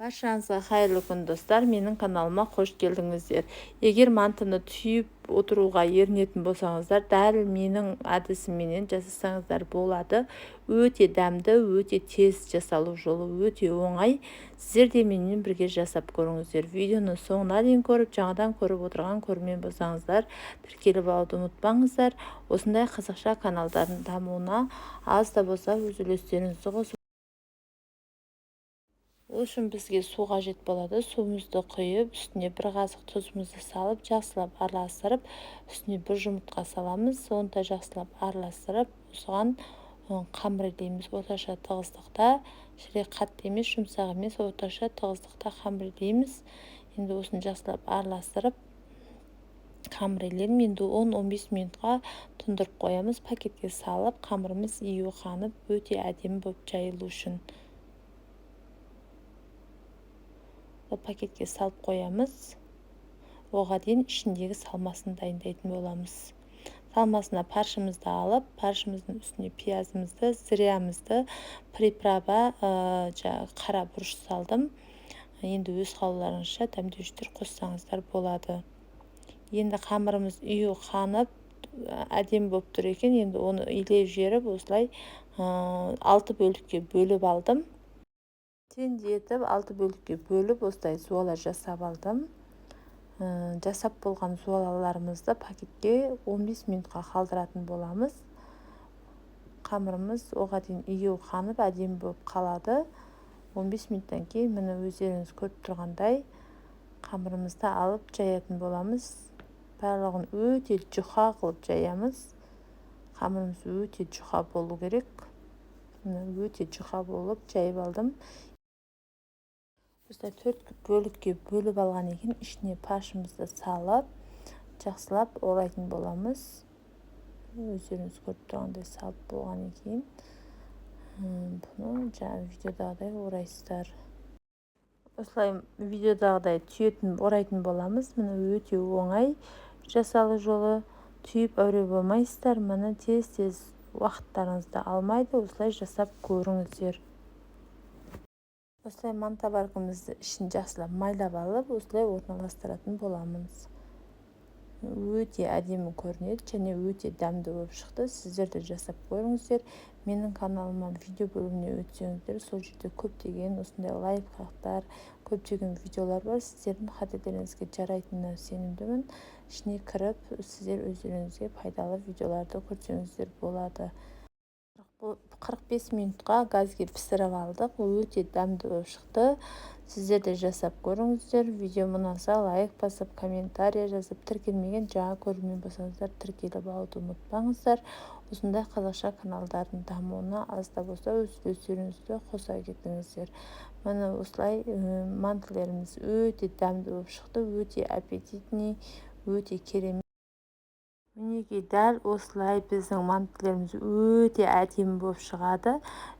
Баршаңызға қайырлы күн достар, менің каналыма қош келдіңіздер. Егер мантыны түйіп отыруға ерінетін болсаңыздар, дәл менің әдісімменен жасасаңыздар болады. Өте дәмді, өте тез жасалу жолы өте оңай. Сіздер де менімен бірге жасап көріңіздер. Видеоны соңына дейін көріп, жаңадан көріп отырған көрермен болсаңыздар, тіркеліп алуды ұмытпаңыздар. Осындай қазақша каналдардың дамуына аз да болса өз үлестеріңізді қосып. Ол үшін бізге су қажет болады. Суымызды құйып, үстіне бір қасық тұзымызды салып, жақсылап араластырып, үстіне бір жұмыртқа саламыз. Оны да жақсылап араластырып, осыған қамырлейміз. Орташа тығыздықта, шіре қатты емес, жұмсақ емес, орташа тығыздықта қамырлейміз. Енді осыны жақсылап араластырып, қамырлейміз. Енді 10-15 минутқа тұндырып қоямыз. Пакетке салып, қамырымыз ию қанып, өте әдемі болып жайылу үшін. Пакетке салып қоямыз. Оған дейін ішіндегі салмасын дайындайтын боламыз. Салмасына паршымызды алып, паршымыздың үстіне пиязымызды, зыриямызды, приправа, қара бұрыш салдым. Енді өз қалауларыңызша дәмдеуіштер қоссаңыздар болады. Енді қамырымыз ию қанып, әдемі болып тұр екен. Енді оны илеп жіберіп, осылай 6 бөлікке бөліп алдым. Теңдетіп 6 бөлікке бөліп, осылай зуала жасап алдым. Жасап болған зуалаларымызды пакетке 15 минутқа қалдыратын боламыз. Қамырымыз оған дейін ию қанып, әдемі болып қалады. 15 минуттан кейін міне өздеріңіз көріп тұрғандай қамырымызды алып жаятын боламыз. Барлығын өте жұқа қылып жаямыз. Қамырымыз өте жұқа болу керек. Өте жұқа болып жайып алдым. Осылай 4 бөлікке бөліп алған екен, ішіне паршымызды салып, жақсылап орайтын боламыз. Өздеріңіз көріп тұрғандай салып болған екен. Бұны жаңа видеодағыдай орайсыздар. Осылай видеодағыдай түйетін орайтын боламыз. Мұны өте оңай жасалу жолы. Түйіп әуре болмайсыздар. Мұны тез-тез уақыттарыңызды алмайды. Осылай жасап көріңіздер. Осылай манта барғымызды ішін жақсылап майлап алып, осылай орналастыратын боламыз. Өте әдемі көрінеді және өте дәмді болып шықты. Сіздер де жасап көріңіздер. Менің каналыма видео бөліміне өтсеңіздер, сол жерде көптеген осындай лайфхактар, көптеген видеолар бар. Сіздердің қадірлеріңізге жарайтынына сенімдімін. Ішіне кіріп, сіздер өздеріңізге пайдалы видеоларды көрсеңіздер болады. 45 минутқа газге пісіріп алдық. Өте дәмді болып шықты. Сіздер де жасап көріңіздер. Видео ұнаса лайк басып, комментарий жазып, тіркелмеген жаңа көрермен болсаңыздар, тіркеліп алуды ұмытпаңыздар. Осындай қазақша каналдардың дамуына аз да болса өз үлестеріңізді қоса кетіңіздер. Міне осылай мантыларымыз өте дәмді болып шықты. Өте аппетитный, өте керемет. Мінекей дәл осылай біздің мантыларымыз өте әдемі болып шығады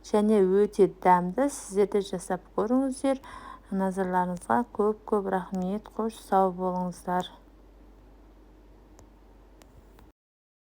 және өте дәмді. Сіздер де жасап көріңіздер. Назарларыңызға көп рахмет. Қош сау болыңыздар.